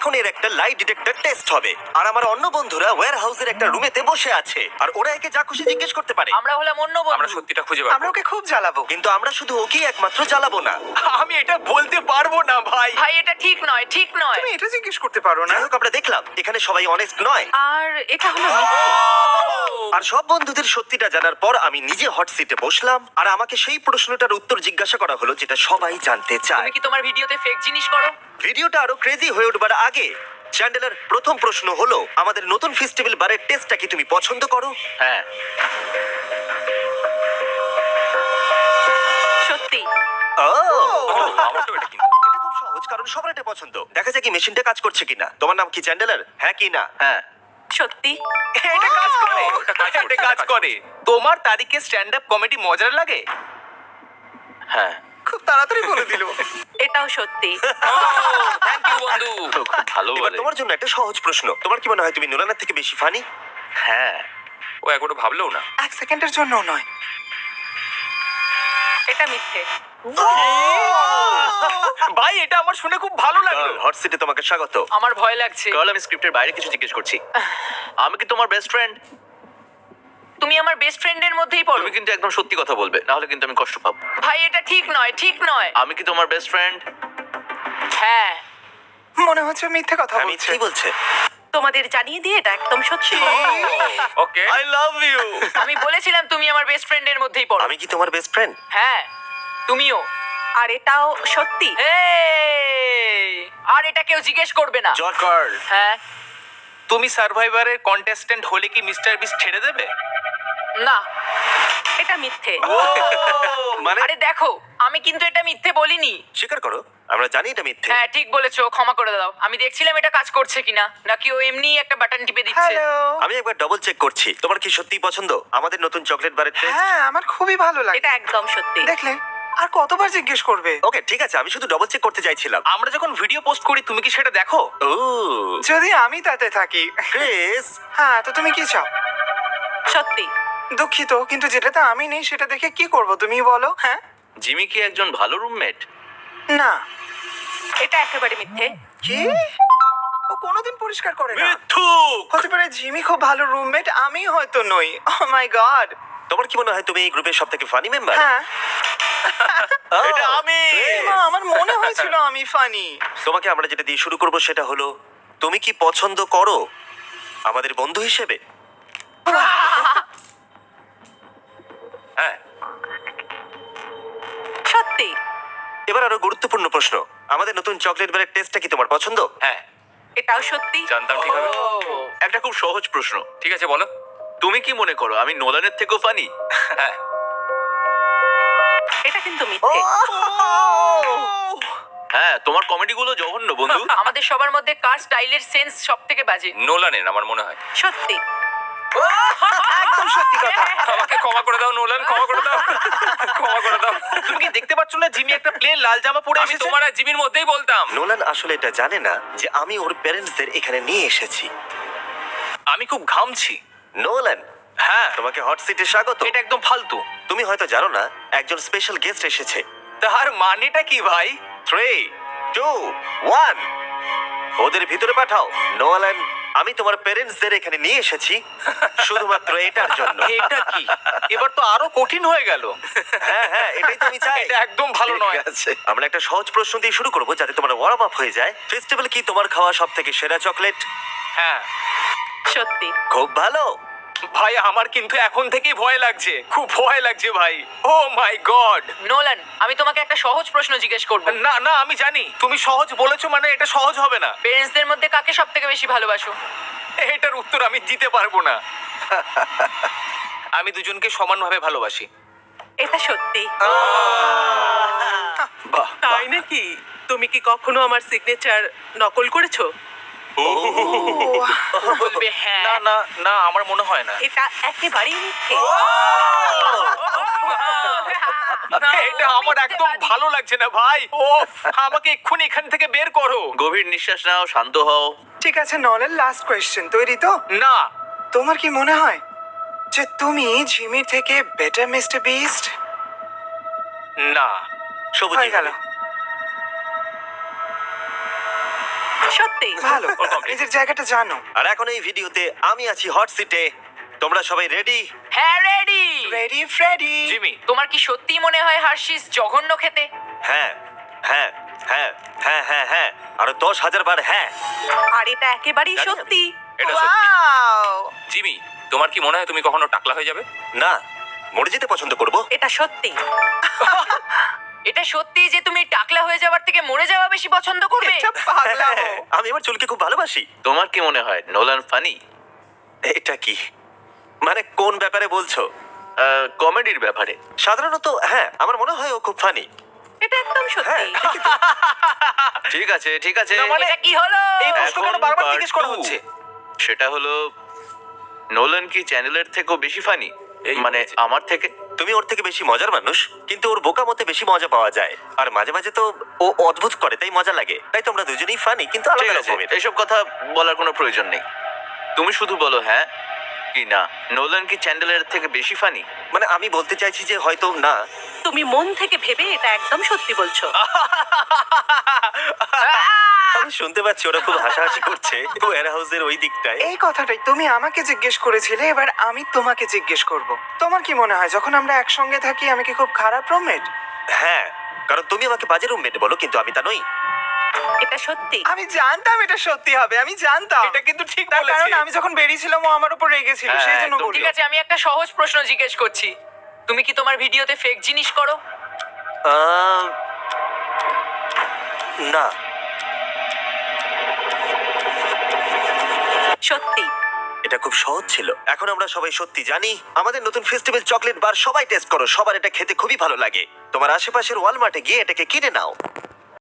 এখন এর একটা লাই ডিটেক্টর টেস্ট হবে। আর আমার অন্য বন্ধুরা ওয়্যার হাউসের একটা রুমেতে বসে আছে, আর ওরা একে যা খুশি জিজ্ঞেস করতে পারে। আমরা হলাম অন্য বন্ধু। আমরা সত্যিটা খুঁজে বার আমরা করব। ওকে খুব জ্বালাবো। কিন্তু আমরা শুধু ওকেই একমাত্র জ্বালাবো না। আমি এটা বলতে পারবো না ভাই। ভাই এটা ঠিক নয়, ঠিক নয়। তুমি এটা জিজ্ঞেস করতে পারো না। যাই হোক, আমরা দেখলাম এখানে সবাই অনেস্ট নয়। আর এটা হলো মিথ্যে। আর সব বন্ধুদের সত্যিটা জানার পর আমি নিজে হট সিটে বসলাম, আর আমাকে সেই প্রশ্নটার উত্তর জিজ্ঞাসা করা হলো যেটা সবাই জানতে চায়। তুমি কি তোমার ভিডিওতে ফেক জিনিস করো? ভিডিওটা আরো ক্রেজি হয়ে উঠবার আগে চ্যান্ডেলার প্রথম প্রশ্ন হলো, আমাদের নতুন ফেস্টিভ্যাল বারের টেস্টটা কি তুমি পছন্দ করো? হ্যাঁ। সত্যি। ও, আমার তো এটা কিন্তু। এটা খুব সহজ, কারণ সবার এটা পছন্দ। দেখা যাক কি মেশিনটা কাজ করছে কিনা। তোমার নাম কি চ্যান্ডেলার? হ্যাঁ কি না? হ্যাঁ। সত্যি। এটা কাজ করে। এটা কাজ করে। তোমার তারিখে স্ট্যান্ড আপ কমেডি মজার লাগে? হ্যাঁ। খুব তাড়াতাড়ি বলে দিল। এটাও সত্যি। থ্যাংক ইউ বন্ধু। খুব ভালো এবার বলে। তোমার জন্য একটা সহজ প্রশ্ন। তোমার কি মনে হয় তুমি নোলানের থেকে বেশি ফানি? হ্যাঁ। ও একবারও ভাবলেও না। এক সেকেন্ডের জন্যও নয়। এটা মিথ্যে। ভাই এটা আমার শুনে খুব ভালো লাগলো। হট সিটে তোমাকে স্বাগত। আমার ভয় লাগছে। কাল আমি স্ক্রিপ্টের বাইরে কিছু জিজ্ঞেস করছি। আমি কি তোমার বেস্ট ফ্রেন্ড? তুমি আমার বেস্ট ফ্রেন্ডের মধ্যেই পড়ো। তুমি কিন্তু একদম সত্যি কথা বলবে, না হলে কিন্তু আমি কষ্ট পাবো। ভাই এটা ঠিক নয়, ঠিক নয়। আমি কি তোমার বেস্ট ফ্রেন্ড? হ্যাঁ। মনে হচ্ছে মিথ্যে কথা আমি বলছে। কি বলছে? তোমাদের জানিয়ে দিয়ে এটা একদম সত্যি। ওকে। I love you. আমি বলেছিলাম তুমি আমার বেস্ট ফ্রেন্ডের মধ্যেই পড়ো। আমি কি তোমার বেস্ট ফ্রেন্ড? হ্যাঁ, তুমিও। আর এটাও সত্যি। আর এটা কেউ জিজ্ঞেস করবে না। জর্জ কার্ল, হ্যাঁ। তুমি সার্ভাইভারের কন্টেস্ট্যান্ট হলে কি মিস্টার বিস্ট ছেড়ে দেবে? না, এটা মিথ্যে। মানে আরে দেখো, আমি কিন্তু এটা মিথ্যে বলিনি। স্বীকার করো, আমরা জানি এটা মিথ্যে। হ্যাঁ ঠিক বলেছো, ক্ষমা করে দাও। আমি দেখছিলাম এটা কাজ করছে কিনা, নাকি ও এমনি একটা বাটন টিপে দিচ্ছে। হ্যালো। আমি একবার ডবল চেক করছি। তোমার কি সত্যিই পছন্দ আমাদের নতুন চকলেট বারের টেস্ট? হ্যাঁ, আমার খুবই ভালো লাগে। এটা একদম সত্যি। দেখলে আর কতবার জিজ্ঞেস করবে? ওকে ঠিক আছে, আমি শুধু ডবল চেক করতে চাইছিলাম। আমরা যখন ভিডিও পোস্ট করি তুমি কি সেটা দেখো? ও যদি আমি তাতে থাকি। ক্রিস, হ্যাঁ, তো তুমি কি চাও? সত্যি। দুঃখিত, কিন্তু যেটাতে আমি নেই সেটা দেখে কি করব তুমি বলো? হ্যাঁ, জিমি কি একজন ভালো রুমমেট? না। এটা একেবারে মিথ্যে। কি? ও কোনোদিন পরিষ্কার করে না। মিথ্যুক। হতে পারে জিমি খুব ভালো রুমমেট, আমি হয়তো নই। ও মাই গড। তোমার কি মনে হয় তুমি এই গ্রুপের সবথেকে ফানি মেম্বার? হ্যাঁ, এটা আমি। মা, আমার মনে হয়েছিল আমি ফানি। তোমাকে আমরা যেটা দিয়ে শুরু করব সেটা হলো, তুমি কি পছন্দ করো আমাদের বন্ধু হিসেবে? হ্যাঁ। সত্যি। এবার আরো গুরুত্বপূর্ণ প্রশ্ন, আমাদের নতুন চকলেট বারের টেস্টটা কি তোমার পছন্দ? হ্যাঁ, এটাও সত্যি। জানতাম ঠিক হবে। একটা খুব সহজ প্রশ্ন। ঠিক আছে বলো। তুমি কি মনে করো আমি নোলানের থেকেও ফানি? হ্যাঁ। এটা কিন্তু মিথ্যে। হ্যাঁ, তোমার কমেডিগুলো জঘন্য বন্ধু। আমাদের সবার মধ্যে কার স্টাইলের সেন্স সব থেকে বাজে? নোলানের আমার মনে হয়। সত্যি। একদম সত্যি কথা। আমাকে ক্ষমা করে দাও নোলান, ক্ষমা করে দাও। ক্ষমা করে দাও। তুমি কি দেখতে পাচ্ছ না জিমি একটা প্লেন লাল জামা পরে আমি এসেছে? তোমার আর জিমির মধ্যেই বলতাম। নোলান আসলে এটা জানে না যে আমি ওর প্যারেন্টসদের এখানে নিয়ে এসেছি। আমি খুব ঘামছি। নোলান, হ্যাঁ, তোমাকে হট সিটে স্বাগত। এটা একদম ফালতু। তুমি হয়তো জানো না একজন স্পেশাল গেস্ট এসেছে। তার মানেটা কি ভাই? 3, 2, 1 ওদের ভিতরে পাঠাও। নোলান, আমি তোমার প্যারেন্টসদের এখানে নিয়ে এসেছি শুধুমাত্র এটার জন্য। এটা কি? এবার তো আরো কঠিন হয়ে গেল। হ্যাঁ হ্যাঁ, এটাই তো আমি চাই। এটা একদম ভালো ঠিক নয়। আছে, আমরা একটা সহজ প্রশ্ন দিয়ে শুরু করবো যাতে তোমার ওয়ার্ম আপ হয়ে যায়। ফেস্টিভ্যাল কি তোমার খাওয়া সব থেকে সেরা চকলেট? হ্যাঁ সত্যি। খুব ভালো। ভাই, আমার কিন্তু এখন থেকেই ভয় লাগছে, খুব ভয় লাগছে ভাই। ও মাই গড। নোলান, আমি তোমাকে একটা সহজ প্রশ্ন জিজ্ঞেস করব। না না, আমি জানি তুমি সহজ বলেছো মানে এটা সহজ হবে না। পেরেন্টসদের মধ্যে কাকে সব থেকে বেশি ভালোবাসো? এটার উত্তর আমি দিতে পারবো না। আমি দুজনকে সমানভাবে ভালোবাসি। এটা সত্যি। বাহ, তাই নাকি? তুমি কি কখনো আমার সিগনেচার নকল করেছো? বলবে হ্যাঁ। না না না, আমার মনে হয় না। এটা একেবারেই মিথ্যে। এটা আমার একদম ভালো লাগছে না ভাই। ও, আমাকে এক্ষুনি এখান থেকে বের করো। গভীর নিঃশ্বাস নাও, শান্ত হও। ঠিক আছে, নলের লাস্ট কোয়েশ্চেন, তৈরি তো? না। তোমার কি মনে হয় যে তুমি জিমির থেকে বেটার মিস্টার বিস্ট? না। সবুজ হয়ে গেল। সত্যি ভালো ও complete. নিজের জায়গাটা জানো। আর এখন এই ভিডিওতে আমি আছি হট সিটে। তোমরা সবাই রেডি? হ্যাঁ রেডি। Ready Freddie. জিমি, তোমার কি সত্যি মনে হয় হার্শিস জঘন্য খেতে? হ্যাঁ হ্যাঁ হ্যাঁ হ্যাঁ হ্যাঁ হ্যাঁ আরো 10,000 বার হ্যাঁ। আর এটা একেবারেই জানি আমি। সত্যি। এটা সত্যি। Wow! জিমি, তোমার কি মনে হয় তুমি কখনো টাকলা হয়ে যাবে? না, মরে যেতে পছন্দ করব। এটা সত্যি। এটা সত্যি যে তুমি টাকলা হয়ে যাওয়ার থেকে মরে যাওয়া বেশি পছন্দ করবে? এটা পাগলামো। আমি আমার চুলকে খুব ভালোবাসি। তোমার কি মনে হয় নোলান ফানি? এটা কি মানে কোন ব্যাপারে বলছো? কমেডির ব্যাপারে। সাধারণত হ্যাঁ, আমার মনে হয় ও খুব ফানি। এটা একদম হ্যাঁ সত্যি। ঠিকই তো। ঠিক আছে ঠিক আছে। এটা কি হলো? এই প্রশ্ন কেন এখন বারবার part জিজ্ঞেস করা 2 হচ্ছে? সেটা হলো নোলান কি চ্যানেলের থেকেও বেশি ফানি? মানে আমার থেকে? তুমি ওর থেকে বেশি মজার মানুষ, কিন্তু ওর বোকা মতে বেশি মজা পাওয়া যায়। আর মাঝে মাঝে তো ও অদ্ভুত করে, তাই মজা লাগে। তাই তোমরা দুজনেই ফানি, কিন্তু ঠিক আলাদা আছে, রকমের। এসব কথা বলার কোনো প্রয়োজন নেই। তুমি শুধু বলো হ্যাঁ কি না। নোলান কি চ্যান্ডেলের থেকে বেশি ফানি? মানে আমি বলতে চাইছি যে হয়তো না। তুমি মন থেকে ভেবে এটা একদম সত্যি বলছো। আমি শুনতে পাচ্ছি ওরা খুব হাসাহাসি করছে ওয়ার হাউসের ওই দিকটায়। এই কথাটাই তুমি আমাকে জিজ্ঞেস করেছিলে, এবার আমি তোমাকে জিজ্ঞেস করব। তোমার কি মনে হয় যখন আমরা একসঙ্গে থাকি আমি কি খুব খারাপ রুমমেট? হ্যাঁ, কারণ তুমি আমাকে বাজে রুমমেট বলো, কিন্তু আমি তা নই। এটা সত্যি। আমি জানতাম এটা সত্যি হবে, আমি জানতাম। এটা কিন্তু ঠিক তার বলেছে। কারণ আমি যখন বেরিয়েছিলাম ও আমার উপর রেগেছিল, হ্যাঁ, সেই জন্য একদম বললো। ঠিক আছে, আমি একটা সহজ প্রশ্ন জিজ্ঞেস করছি। তুমি কি তোমার ভিডিওতে ফেক জিনিস করো? আহ, না। সত্যি। এটা খুব সহজ ছিল। এখন আমরা সবাই সত্যি জানি আমাদের নতুন ফেস্টিভ্যাল চকলেট বার সবাই টেস্ট করো। সবার এটা খেতে খুবই ভালো লাগে। তোমার আশেপাশের ওয়ালমার্টে গিয়ে এটাকে কিনে নাও।